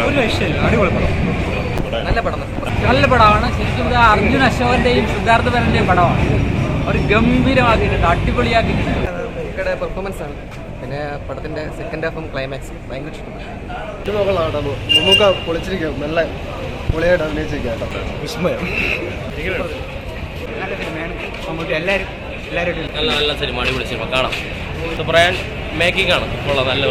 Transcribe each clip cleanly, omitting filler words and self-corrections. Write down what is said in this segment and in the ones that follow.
ഒരു രക്ഷയില്ല, അടിപൊളി പടം. നല്ല പടമാണ്. ശരിക്കും ഇത് അർജുൻ അശോകന്റെയും സിദ്ധാർത്ഥ മേനന്റെയും പടമാണ്. ഒരു ഗംഭീരമാക്കിയിട്ടുണ്ട്, അടിപൊളിയാക്കിയിട്ടുണ്ട്. പെർഫോമൻസ് ആണ്. പിന്നെ പടത്തിന്റെ സെക്കൻഡ് ഹാഫും ക്ലൈമാക്സും ഭയങ്കര ഇഷ്ടപ്പെട്ടു. പൊളിച്ചിരിക്കും, നല്ല പൊളിയായിട്ട് അഭിനയിച്ചിരിക്കാം. വിസ്മയം. നല്ല സിനിമയാണ്. മമ്മൂട്ടി എല്ലാവരും നല്ല സിനിമ, അടിപൊളി സിനിമ കാണാം. ഇത് പറയാൻ മേക്കിംഗ് ആണ്. കൊള്ളാം, നല്ല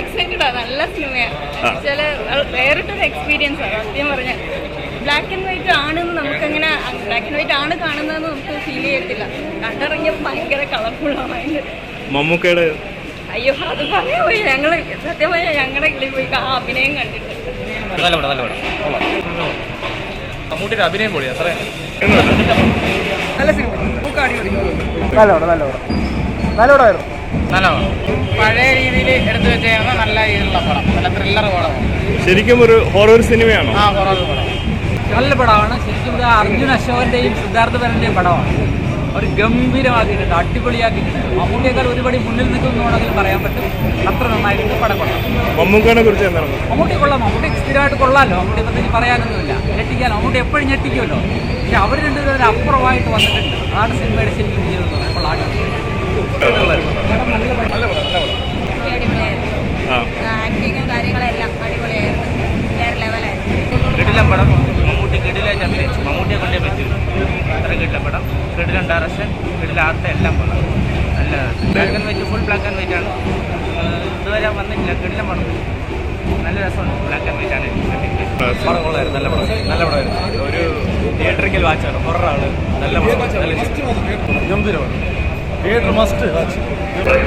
എക്സൈറ്റഡാണ്. നല്ല സിനിമയാണ്. ചില വേറിട്ടൊരു എക്സ്പീരിയൻസ് ആണ് സത്യം പറഞ്ഞാൽ. ബ്ലാക്ക് ആൻഡ് വൈറ്റ് ആണെന്ന് നമുക്കങ്ങനെ ബ്ലാക്ക് ആൻഡ് വൈറ്റ് ആണ് കാണുന്നതെന്ന് നമുക്ക് ഫീൽ ചെയ്യത്തില്ല. കണ്ടിറങ്ങിയപ്പോൾ ഭയങ്കര കളർഫുള്ളാണ് അതിൻ്റെ. മമ്മൂക്കയുടെ അയ്യോ, അത് പറയാൻ പോയി. ഞങ്ങൾ സത്യം പറഞ്ഞാൽ ഞങ്ങളുടെ ഇതിൽ പോയി ആ അഭിനയം കണ്ടിട്ട് മമ്മൂട്ടിയുടെ അഭിനയം പൊളിയാ. അത്ര നല്ല സിനിമ. നല്ല പഴയ രീതിയിൽ എടുത്തു വെച്ചേക്കുന്ന നല്ല രീതിയിലുള്ള പടം, നല്ല ത്രില്ലർ പടമാണ്. ശരിക്കും ഒരു ഹൊറർ സിനിമയാണോ? ആ, ഹൊറർ പടം. നല്ല പടമാണ്. ശരിക്കും ഇത് അർജുൻ അശോകന്റെയും സിദ്ധാർത്ഥ മേനന്റെയും പടമാണ്. ഒരു ഗംഭീരമാക്കിയിട്ടുണ്ട്, അടിപൊളിയാക്കിയിട്ടുണ്ട്. മമ്മൂട്ടിയേക്കാൾ ഒരുപടി മുന്നിൽ നിൽക്കുന്നുണ്ടെങ്കിൽ പറയാൻ പറ്റും. അത്ര നന്നായിട്ടുണ്ട് പടം. മമ്മൂക്കനെ കുറിച്ച് എന്താണ്? മമ്മൂട്ടി കൊള്ളാം. മമ്മൂട്ടി സ്ഥിരമായിട്ട് കൊള്ളാമല്ലോ. മമ്മൂട്ടി പ്രത്യേകിച്ച് പറയാനൊന്നുമില്ല. ഞെട്ടിക്കാലോ, മമ്മൂട്ടി എപ്പോഴും ഞെട്ടിക്കുമല്ലോ. പക്ഷെ അവർ രണ്ടുപേരും അപ്പുറമായിട്ട് വന്നിട്ടുണ്ട്. അതാണ് സിനിമയുടെ ശരിക്കും ജീവിതം. അപ്പോൾ ആക്ടിങ്ങും കാര്യങ്ങളെല്ലാം അടിപൊളിയായിരുന്നു. വേറെ ലെവലായിരുന്നു. കിടിലം പടം. മമ്മൂട്ടി കിടിലായിട്ട് അഭിനയിച്ചു. മമ്മൂട്ടിയെ കൊണ്ടേ പറ്റും. അത്ര കിടില പടം. കിടിലം ഡയറക്ഷൻ, കിടിലാത്ത എല്ലാം പടം. നല്ല black and white, full black and white ആണ്. ഇതുവരെ വന്നിട്ടില്ല. കിടിലം പടം. നല്ല രസമാണ്. ബ്ലാക്ക് ആൻഡ് വൈറ്റ് ആണ്. പടം കൊള്ളായിരുന്നു. നല്ല പടം, നല്ല പടമായിരുന്നു. ഒരു തിയേറ്ററിക്കൽ വാച്ചാണ്. ഹൊററാണ്. നല്ല ഗംഭീരമാണ്. Theatre must watch.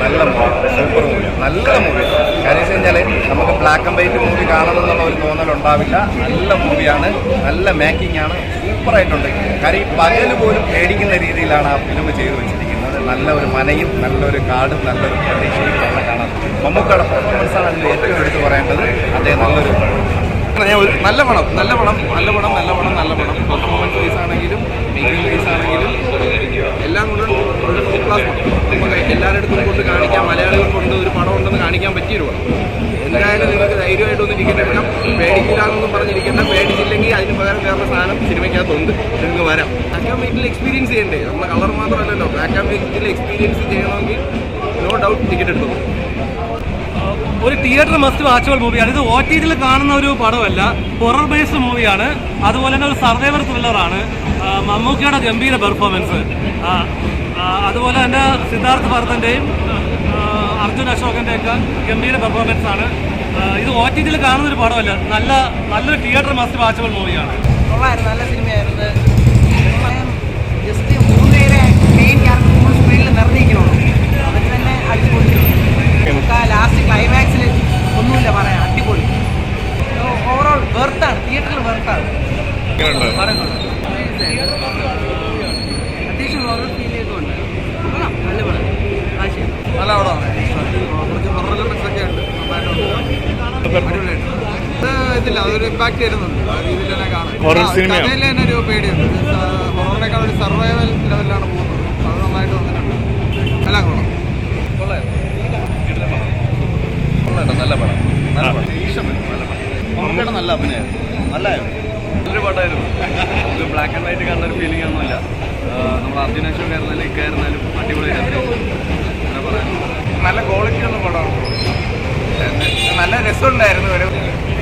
നല്ല മൂവി, സൂപ്പർ മൂവിയാണ്, നല്ല മൂവിയാണ്. കാര്യം വെച്ച് കഴിഞ്ഞാൽ നമുക്ക് ബ്ലാക്ക് ആൻഡ് വൈറ്റ് മൂവി കാണണമെന്നുള്ള ഒരു തോന്നലുണ്ടാവില്ല. നല്ല മൂവിയാണ്, നല്ല മേക്കിംഗ് ആണ്, സൂപ്പറായിട്ടുണ്ട്. കാര്യം പകല് പോലും പേടിക്കുന്ന രീതിയിലാണ് ആ ഫിലിം ചെയ്തു വെച്ചിരിക്കുന്നത്. നല്ല ഒരു മനയും നല്ലൊരു കാടും നല്ലൊരു പ്രതീക്ഷയും നല്ല കാണാം. മമ്മൂക്കയുടെ പെർഫോമൻസാണ് അതിൽ ഏറ്റവും എടുത്തു പറയേണ്ടത്. അദ്ദേഹം നല്ലൊരു നല്ല പടം. പെർഫോമൻസ് വൈസ് ആണെങ്കിലും മേക്കിംഗ് വൈസ് ആണെങ്കിലും എല്ലാം കൊണ്ടും ഒരു ഫുൾ ക്ലാസ് പടം. നമുക്ക് എല്ലാവരുടെ കൊണ്ട് കാണിക്കാം, മലയാളികൾ കൊണ്ട് ഒരു പടം ഉണ്ടെന്ന് കാണിക്കാൻ പറ്റിയൊരു പടം. എന്തായാലും നിങ്ങൾക്ക് ധൈര്യമായിട്ടൊന്നും ഇരിക്കേണ്ട. വേണം പേടിക്കില്ലാന്നൊന്നും പറഞ്ഞിരിക്കേണ്ട. പേടിച്ചില്ലെങ്കിൽ അതിന് പകരം വേറെ സാധനം സിനിമയ്ക്കകത്തുണ്ട്, നിങ്ങൾക്ക് വരാം. ബ്ലാക്ക് ആൻഡ് വൈറ്റിൽ എക്സ്പീരിയൻസ് ചെയ്യണ്ടേ? നമ്മുടെ കളർ മാത്രമല്ലല്ലോ. ബ്ലാക്ക് ആൻഡ് വൈറ്റിൽ എക്സ്പീരിയൻസ് ചെയ്യണമെങ്കിൽ നോ ഡൗട്ട് ടിക്കറ്റ് എടുത്തു. ഒരു തിയേറ്റർ മസ്റ്റ് വാച്ചബിൾ മൂവിയാണ്. ഇത് OTT കാണുന്ന ഒരു പടമല്ല, ഹൊറർ ബേസ്ഡ് മൂവിയാണ്. അതുപോലെ തന്നെ ഒരു സർവൈവർ ത്രില്ലറാണ്. മമ്മൂക്കയുടെ ഗംഭീര പെർഫോമൻസ്, അതുപോലെ തന്നെ സിദ്ധാർത്ഥ ഭരതൻ്റെയും അർജുൻ അശോകൻ്റെയൊക്കെ ഗംഭീര പെർഫോമൻസ് ആണ്. ഇത് OTT കാണുന്ന ഒരു പടമല്ല, നല്ലൊരു തിയേറ്റർ മസ്റ്റ് വാച്ചബിൾ മൂവിയാണ്. കൊള്ളായിരുന്നു, നല്ല സിനിമയായിരുന്നു. ജസ്റ്റ് 3 പേരെ മെയിൻ ക്യാരക്ടർ സ്ക്രീനിൽ നിറഞ്ഞിരിക്കണുള്ളൂ. അതിന് തന്നെ അടിപൊളി. ലാസ്റ്റ് ക്ലൈമാക്സിൽ ഒന്നുമില്ല പറയാൻ, അടിപൊളി. ഓവറോൾ വെർത്താണ്, തിയേറ്ററിൽ വെർത്താണ്. അത്യാവശ്യം ഹൊറർ ഫീൽ ചെയ്തുകൊണ്ട് നല്ല പടം. നല്ല പടമാണ്. കുറച്ച് ഹൊറർ എലമെന്റ്സ് ഒക്കെ ഉണ്ട്, അടിപൊളിയായിട്ട്. ഇതില്ല, അതൊരു ഇമ്പാക്ട് തരുന്നുണ്ട്. ആ രീതിയിൽ തന്നെ കാണാം. കഥയിൽ തന്നെ ഒരു പേടിയുണ്ട്. ഹൊററിനേക്കാൾ ഒരു സർവൈവൽ ലെവലിലാണ് പോകുന്നത്. അത് നന്നായിട്ട് വന്നിട്ടുണ്ട്. എല്ലാം കൊള്ളാം. നല്ല പടം, നല്ല പടം. ഇഷ്ടപ്പെട്ടു. നല്ല പടം. മമ്മൂക്കയുടെ നല്ല അഭിനയമായിരുന്നു, നല്ലൊരു പടമായിരുന്നു. ഇത് ബ്ലാക്ക് ആൻഡ് വൈറ്റ് കാണുന്ന ഒരു ഫീലിംഗ് ഒന്നുമില്ല. നമ്മൾ അർജുൻ അശോക് ആയിരുന്നാലും ഇക്കായിരുന്നാലും അടിപൊളിയായിരുന്നു. എന്താ പറയാ, നല്ല ക്വാളിറ്റി ഉള്ള പടമാണ്. നല്ല രസമുണ്ടായിരുന്നു. ഒരു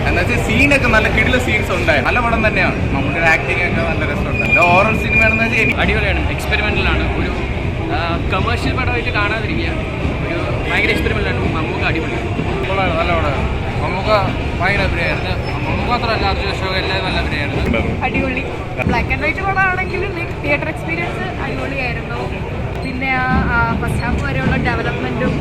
എന്താ വെച്ചാൽ സീനൊക്കെ നല്ല കിടില സീൻസ് ഉണ്ടായിരുന്നു. നല്ല പടം തന്നെയാണ്. മമ്മൂട്ടിയുടെ ആക്ടിങ് ഒക്കെ നല്ല രസമുണ്ട്. നല്ല ഓറൽ സിനിമയാണെന്ന് വെച്ചാൽ അടിപൊളിയാണ്. എക്സ്പെരിമെൻ്റലാണ്. ഒരു കമേഴ്ഷ്യൽ പടമായിട്ട് കാണാതിരിക്കുക. ഒരു ഭയങ്കര എക്സ്പെരിമെൻ്റാണ്. മമ്മൂക്ക അടിപൊളിയാണ്. നല്ല പടമാണ്. മമ്മൂക്ക ഭയങ്കര അഭിനയമായിരുന്നു. മമ്മൂക്ക മാത്രമല്ല, അർജുൻ അശോക് എല്ലാവരും നല്ല അഭിനയമായിരുന്നു. അടിപൊളി. ബ്ലാക്ക് ആൻഡ് വൈറ്റ് പടമാണെങ്കിലും തിയേറ്റർ എക്സ്പീരിയൻസ് അടിപൊളിയായിരുന്നു. പിന്നെ ഫസ്റ്റ് ഹാഫ് വരെയുള്ള ഡെവലപ്മെൻറ്റും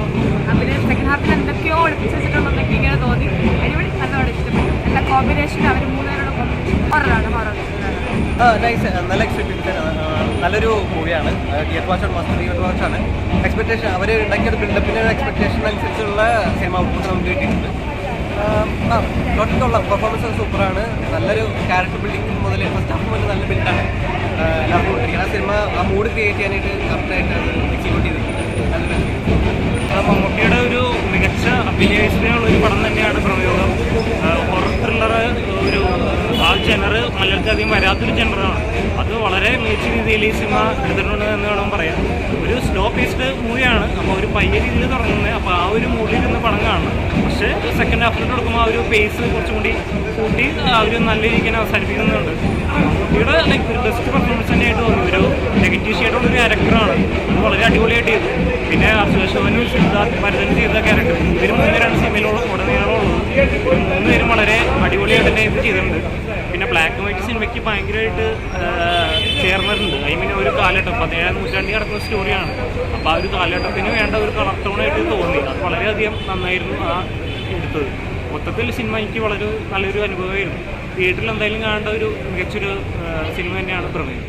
പിന്നെ സെക്കൻഡ് ഹാഫിൽ എന്തൊക്കെയോ ഒളിപ്പിച്ച് വെച്ചിട്ടുണ്ടെന്നൊക്കെ ഇങ്ങനെ തോന്നി. അടിപൊളി. നല്ലപോലെ ഇഷ്ടപ്പെട്ടു. എല്ലാ കോമ്പിനേഷൻ, അവർ 3 പേരുടെ കോമ്പിനേഷൻ ഹൊററാണ്. നല്ല എക്സ്പെക്ടേഷൻ. നല്ലൊരു മൂവിയാണ്. തിയേറ്റർ വാച്ചാണ്. എക്സ്പെക്ടേഷൻ അവർ ഉണ്ടാക്കിയ ബിൽഡപ്പിൻ്റെ എക്സ്പെക്ടേഷൻ അനുസരിച്ചുള്ള സിനിമ ഔട്ട്പുട്ട് നമുക്ക് കിട്ടിയിട്ടുണ്ട്. ടോട്ടൽ പെർഫോമൻസ് സൂപ്പറാണ്. നല്ലൊരു ക്യാരക്ടർ ബിൽഡിംഗ് മുതൽ ഫസ്റ്റ് ഹാഫ് മുതൽ നല്ല ബിൽഡാണ്. എല്ലാവർക്കും ആ സിനിമ ആ മൂഡ് ക്രിയേറ്റ് ചെയ്യാനായിട്ട് കറക്റ്റായിട്ട് അത് എക്സിക്യൂട്ട് ചെയ്തിട്ടുണ്ട്. നല്ലൊരു കാലത്ത് അധികം വരാത്തൊരു ജനറാണ്. അത് വളരെ മികച്ച രീതിയിൽ ഈ സിനിമ എടുത്തിട്ടുണ്ട് എന്ന് വേണം പറയാം. ഒരു സ്ലോ പേസ്ഡ് മൂവിയാണ്, അപ്പോൾ ഒരു പയ്യ രീതിയിൽ തുടങ്ങുന്നത്. അപ്പോൾ ആ ഒരു മൂഡിൽ ഇരുന്ന് പടം കാണണം. പക്ഷേ സെക്കൻഡ് ഹാഫിലോട്ട് കൊടുക്കുമ്പോൾ ആ ഒരു പേസ് കുറച്ചും കൂടി കൂട്ടി അവർ നല്ല രീതിക്ക് അവസാനിപ്പിക്കുന്നുണ്ട്. മമ്മൂട്ടിയുടെ ലൈക്ക് ഒരു ബെസ്റ്റ് പെർഫോമൻസ് തന്നെയായിട്ട് തോന്നി. ഒരു നെഗറ്റീവ് ഷെയ്ഡുള്ളൊരു ക്യാരക്ടറാണ്, അത് വളരെ അടിപൊളിയായിട്ട് ചെയ്തു. പിന്നെ അർശോശോനും സിദ്ധാർത്ഥ് ഭരതൻ ചെയ്ത ക്യാരക്ടർ, ഇവർ 3 സിനിമയിലുള്ള ഉടനീളമുള്ളത് 3 പേരും വളരെ അടിപൊളിയായിട്ട് തന്നെ ഇത് ചെയ്തിട്ടുണ്ട്. പിന്നെ ബ്ലാക്ക് ആൻഡ് വൈറ്റ് സിനിമയ്ക്ക് ഭയങ്കരമായിട്ട് ചേർന്നിട്ടുണ്ട്. ഐ മീൻ ഒരു കാലഘട്ടം 17ാം നൂറ്റാണ്ടിൽ നടക്കുന്ന സ്റ്റോറിയാണ്. അപ്പോൾ ആ ഒരു കാലഘട്ടത്തിന് വേണ്ട ഒരു കളർ ടോണായിട്ട് തോന്നി. അത് വളരെയധികം നന്നായിരുന്നു ആ എടുത്തത്. മൊത്തത്തിൽ സിനിമ എനിക്ക് വളരെ നല്ലൊരു അനുഭവമായിരുന്നു. തിയേറ്ററിൽ എന്തായാലും കാണേണ്ട ഒരു മികച്ചൊരു സിനിമ തന്നെയാണ് പ്രമേയം.